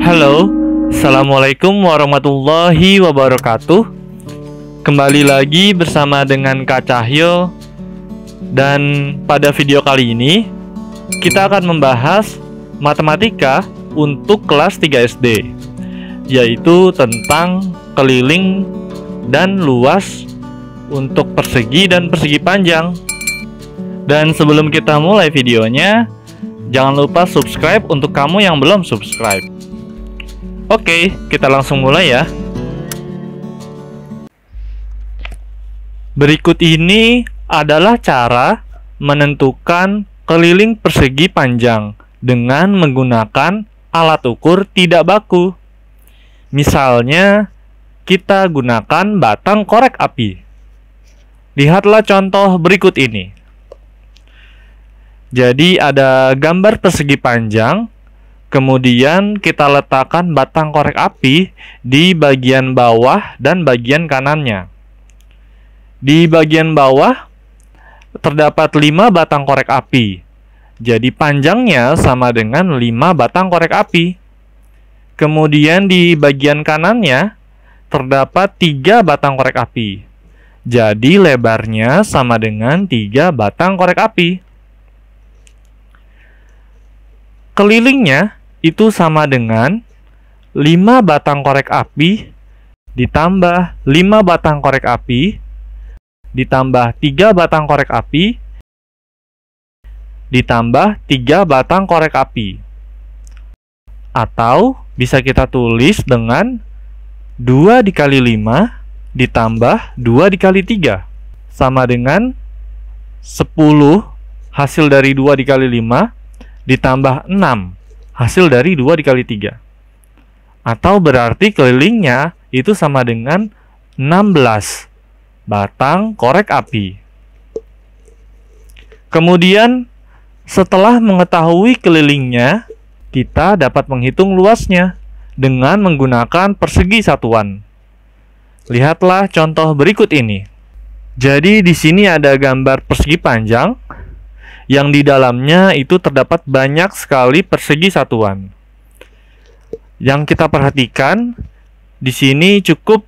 Halo, Assalamualaikum warahmatullahi wabarakatuh. Kembali lagi bersama dengan Kak Cahyo. Dan pada video kali ini kita akan membahas matematika untuk kelas 3 SD, yaitu tentang keliling dan luas untuk persegi dan persegi panjang. Dan sebelum kita mulai videonya, jangan lupa subscribe untuk kamu yang belum subscribe. Oke, kita langsung mulai ya. Berikut ini adalah cara menentukan keliling persegi panjang dengan menggunakan alat ukur tidak baku. Misalnya, kita gunakan batang korek api. Lihatlah contoh berikut ini. Jadi ada gambar persegi panjang, kemudian kita letakkan batang korek api di bagian bawah dan bagian kanannya. Di bagian bawah terdapat 5 batang korek api. Jadi panjangnya sama dengan 5 batang korek api. Kemudian di bagian kanannya terdapat 3 batang korek api. Jadi lebarnya sama dengan 3 batang korek api. Kelilingnya itu sama dengan 5 batang korek api ditambah 5 batang korek api ditambah 3 batang korek api ditambah 3 batang korek api. Atau bisa kita tulis dengan 2 dikali 5 ditambah 2 dikali 3 sama dengan 10 hasil dari 2 dikali 5 ditambah 6 hasil dari 2 dikali 3. Atau berarti kelilingnya itu sama dengan 16 batang korek api. Kemudian setelah mengetahui kelilingnya, kita dapat menghitung luasnya dengan menggunakan persegi satuan. Lihatlah contoh berikut ini. Jadi di sini ada gambar persegi panjang yang di dalamnya itu terdapat banyak sekali persegi satuan. Yang kita perhatikan di sini cukup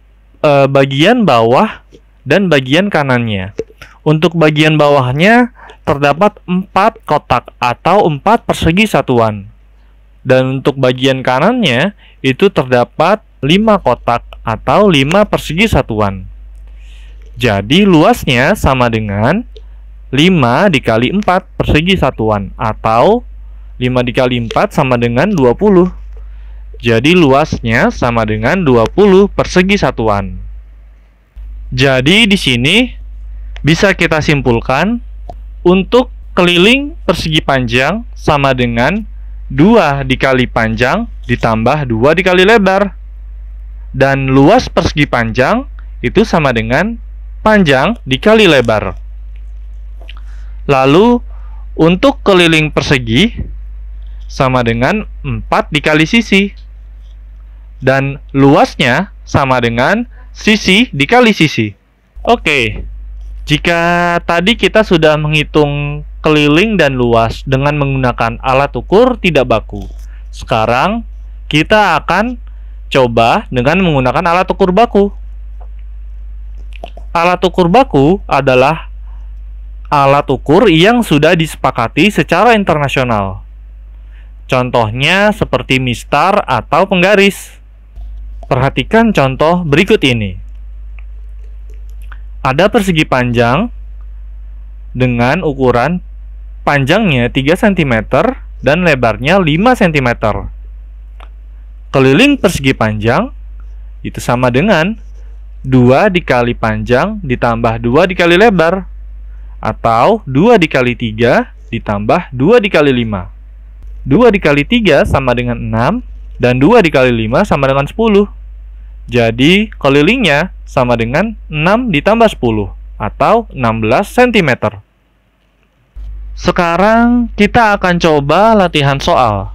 bagian bawah dan bagian kanannya. Untuk bagian bawahnya terdapat 4 kotak atau 4 persegi satuan. Dan untuk bagian kanannya itu terdapat 5 kotak atau 5 persegi satuan. Jadi luasnya sama dengan 5 dikali 4 persegi satuan, atau 5 dikali 4 sama dengan 20. Jadi luasnya sama dengan 20 persegi satuan. Jadi di sini bisa kita simpulkan untuk keliling persegi panjang sama dengan 2 dikali panjang ditambah 2 dikali lebar. Dan luas persegi panjang itu sama dengan panjang dikali lebar. Lalu untuk keliling persegi sama dengan 4 dikali sisi. Dan luasnya sama dengan sisi dikali sisi. Oke, jika tadi kita sudah menghitung keliling dan luas dengan menggunakan alat ukur tidak baku, sekarang kita akan coba dengan menggunakan alat ukur baku. Alat ukur baku adalah alat ukur yang sudah disepakati secara internasional. Contohnya seperti mistar atau penggaris. Perhatikan contoh berikut ini. Ada persegi panjang dengan ukuran panjangnya 3 cm dan lebarnya 5 cm. Keliling persegi panjang itu sama dengan 2 dikali panjang ditambah 2 dikali lebar, atau 2 dikali 3 ditambah 2 dikali 5. 2 dikali 3 sama dengan 6, dan 2 dikali 5 sama dengan 10. Jadi kelilingnya sama dengan 6 ditambah 10, atau 16 cm. Sekarang kita akan coba latihan soal.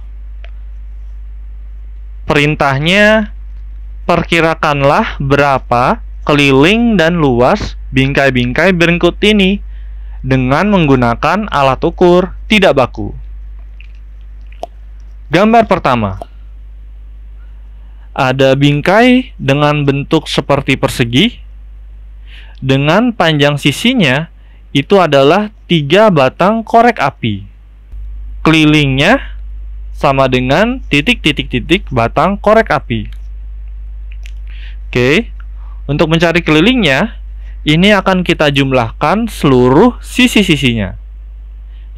Perintahnya, perkirakanlah berapa keliling dan luas bingkai-bingkai berikut ini dengan menggunakan alat ukur tidak baku. Gambar pertama. ada bingkai dengan bentuk seperti persegi, dengan panjang sisinya itu adalah 3 batang korek api. Kelilingnya sama dengan titik-titik-titik batang korek api. Oke, untuk mencari kelilingnya, ini akan kita jumlahkan seluruh sisi-sisinya,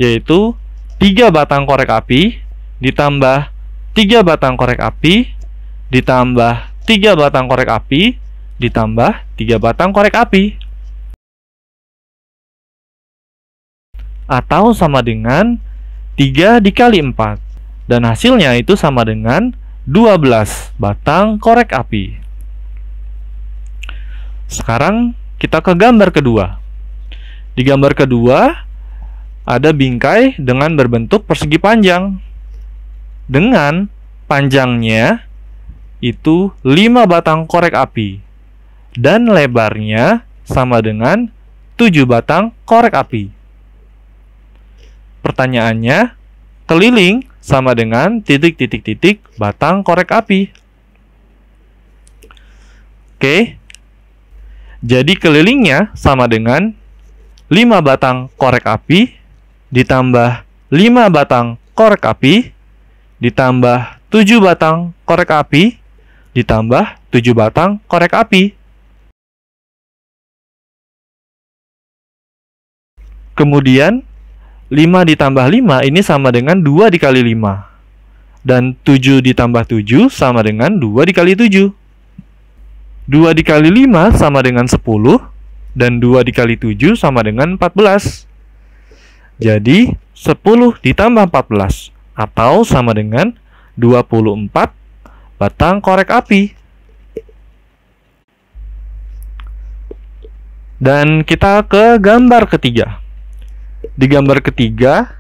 yaitu 3 batang korek api ditambah 3 batang korek api ditambah 3 batang korek api ditambah 3 batang korek api, atau sama dengan 3 dikali 4, dan hasilnya itu sama dengan 12 batang korek api. Sekarang kita ke gambar kedua. Di gambar kedua ada bingkai dengan berbentuk persegi panjang, dengan panjangnya itu 5 batang korek api dan lebarnya sama dengan 7 batang korek api. Pertanyaannya, keliling sama dengan titik-titik-titik batang korek api. Oke, jadi kelilingnya sama dengan 5 batang korek api ditambah 5 batang korek api ditambah 7 batang korek api ditambah 7 batang korek api. Kemudian 5 ditambah 5 ini sama dengan 2 dikali 5, dan 7 ditambah 7 sama dengan 2 dikali 7. 2 dikali 5 sama dengan 10, dan 2 dikali 7 sama dengan 14. Jadi 10 ditambah 14 atau sama dengan 24 batang korek api. Dan kita ke gambar ketiga. Di gambar ketiga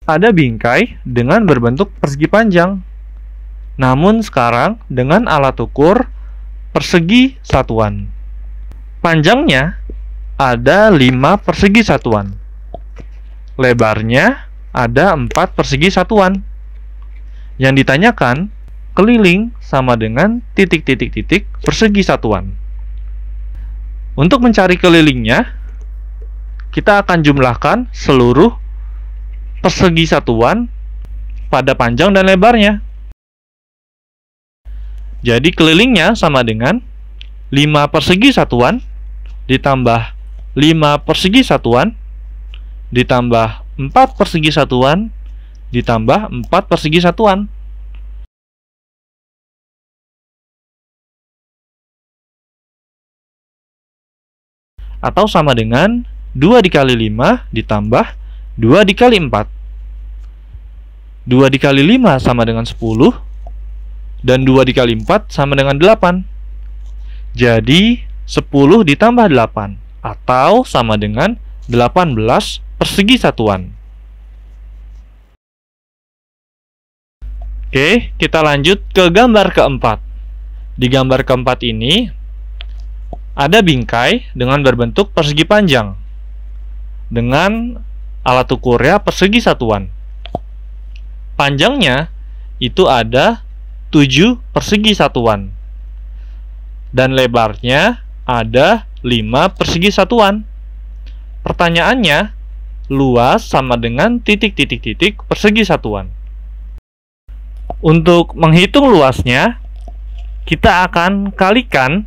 ada bingkai dengan berbentuk persegi panjang, namun sekarang dengan alat ukur persegi satuan. Panjangnya ada 5 persegi satuan, lebarnya ada 4 persegi satuan. Yang ditanyakan, keliling sama dengan titik-titik-titik persegi satuan. Untuk mencari kelilingnya, kita akan jumlahkan seluruh persegi satuan pada panjang dan lebarnya. Jadi kelilingnya sama dengan 5 persegi satuan ditambah 5 persegi satuan ditambah 4 persegi satuan ditambah 4 persegi satuan. Atau sama dengan 2 dikali 5 ditambah 2 dikali 4. 2 dikali 5 sama dengan 10, dan 2 dikali 4 sama dengan 8. Jadi 10 ditambah 8 atau sama dengan 18 persegi satuan. Oke, kita lanjut ke gambar keempat. Di gambar keempat ini ada bingkai dengan berbentuk persegi panjang dengan alat ukurnya persegi satuan. Panjangnya itu ada 7 persegi satuan dan lebarnya ada 5 persegi satuan. Pertanyaannya, luas sama dengan titik-titik-titik persegi satuan. Untuk menghitung luasnya, kita akan kalikan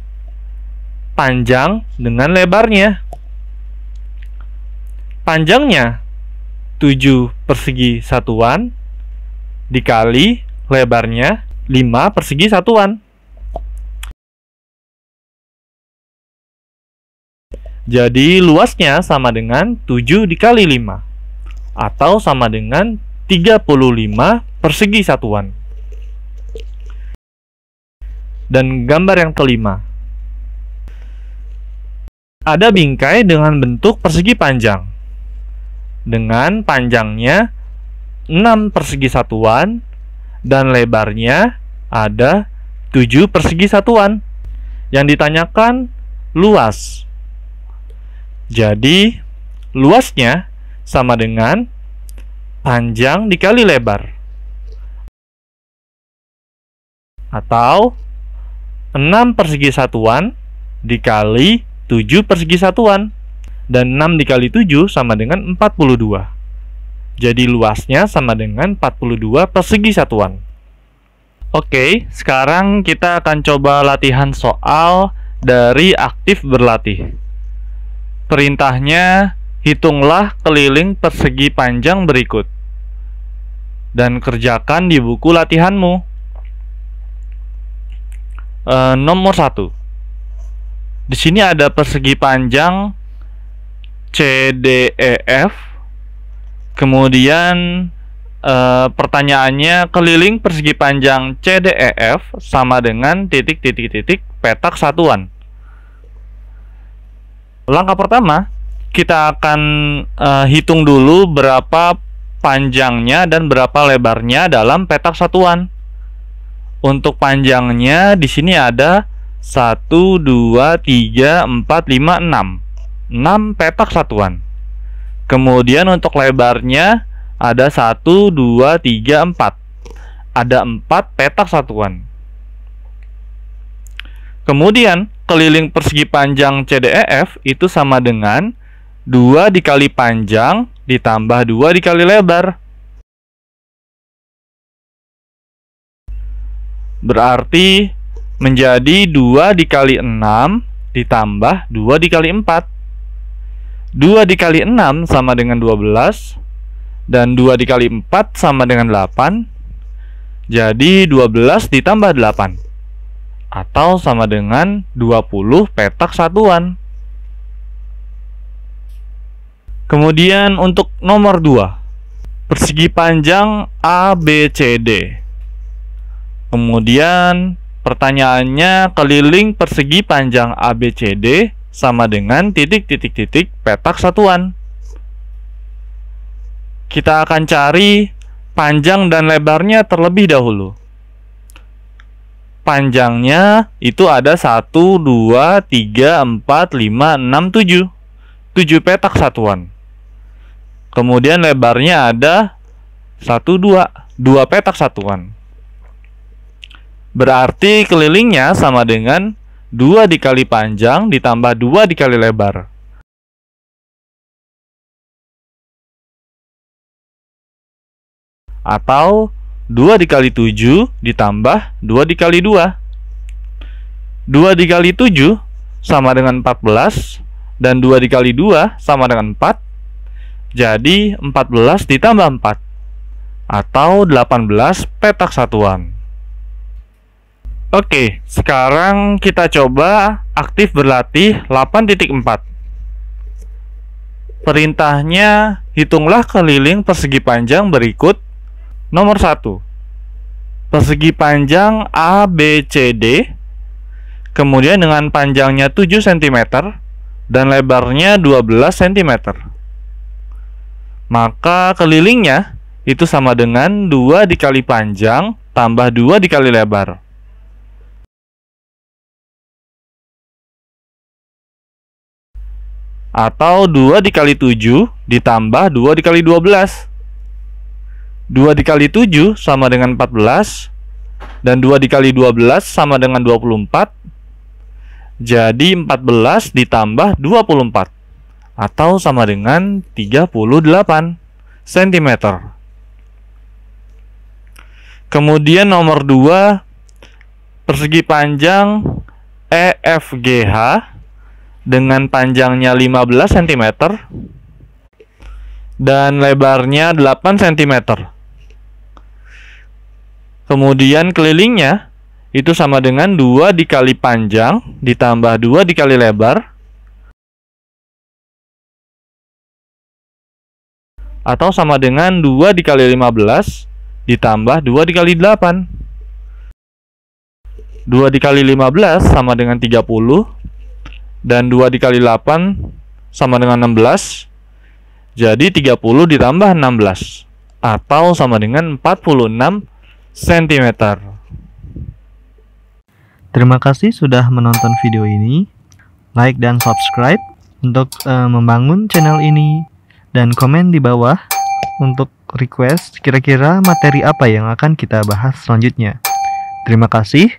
panjang dengan lebarnya. Panjangnya 7 persegi satuan dikali lebarnya 5 persegi satuan. Jadi luasnya sama dengan 7 dikali 5 atau sama dengan 35 persegi satuan. Dan gambar yang kelima, ada bingkai dengan bentuk persegi panjang dengan panjangnya 6 persegi satuan dan lebarnya ada 7 persegi satuan. Yang ditanyakan luas. Jadi luasnya sama dengan panjang dikali lebar atau 6 persegi satuan dikali 7 persegi satuan. Dan 6 dikali 7 sama dengan 42. Jadi luasnya sama dengan 42 persegi satuan. Oke, sekarang kita akan coba latihan soal dari aktif berlatih. Perintahnya, hitunglah keliling persegi panjang berikut. Dan kerjakan di buku latihanmu. Nomor 1. Di sini ada persegi panjang CDEF. Kemudian pertanyaannya, keliling persegi panjang CDEF sama dengan titik-titik-titik petak satuan. Langkah pertama, kita akan hitung dulu berapa panjangnya dan berapa lebarnya dalam petak satuan. Untuk panjangnya di sini ada 1, 2, 3, 4, 5, 6. 6 petak satuan. Kemudian untuk lebarnya ada 1, 2, 3, 4. Ada 4 petak satuan. Kemudian keliling persegi panjang CDEF itu sama dengan 2 dikali panjang ditambah 2 dikali lebar. Berarti menjadi 2 dikali 6 ditambah 2 dikali 4. 2 dikali 6 sama dengan 12. Dan 2 dikali 4 sama dengan 8. Jadi 12 ditambah 8. Atau sama dengan 20 petak satuan. Kemudian untuk nomor 2. Persegi panjang ABCD. Kemudian pertanyaannya, keliling persegi panjang ABCD sama dengan titik-titik-titik petak satuan. Kita akan cari panjang dan lebarnya terlebih dahulu. Panjangnya itu ada 1, 2, 3, 4, 5, 6, 7. 7 petak satuan. Kemudian lebarnya ada 1, 2. 2 petak satuan. Berarti kelilingnya sama dengan 2 dikali panjang ditambah 2 dikali lebar. Atau 2 dikali 7 ditambah 2 dikali 2. 2 dikali 7 sama dengan 14. Dan 2 dikali 2 sama dengan 4. Jadi 14 ditambah 4. Atau 18 petak satuan. Oke, sekarang kita coba aktif berlatih 8.4. Perintahnya, hitunglah keliling persegi panjang berikut. Nomor 1. Persegi panjang ABCD, kemudian dengan panjangnya 7 cm dan lebarnya 12 cm. Maka kelilingnya itu sama dengan 2 dikali panjang tambah 2 dikali lebar. Atau 2 dikali 7 ditambah 2 dikali 12. 2 dikali 7 sama dengan 14. Dan 2 dikali 12 sama dengan 24. Jadi 14 ditambah 24. Atau sama dengan 38 cm. Kemudian nomor 2. Persegi panjang EFGH dengan panjangnya 15 cm dan lebarnya 8 cm. Kemudian kelilingnya itu sama dengan 2 dikali panjang ditambah 2 dikali lebar, atau sama dengan 2 dikali 15 ditambah 2 dikali 8. 2 dikali 15 sama dengan 30. Dan 2 dikali 8 sama dengan 16. Jadi 30 ditambah 16. Atau sama dengan 46 cm. Terima kasih sudah menonton video ini. Like dan subscribe untuk membangun channel ini. Dan komen di bawah untuk request kira-kira materi apa yang akan kita bahas selanjutnya. Terima kasih.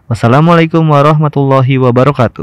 Wassalamualaikum warahmatullahi wabarakatuh.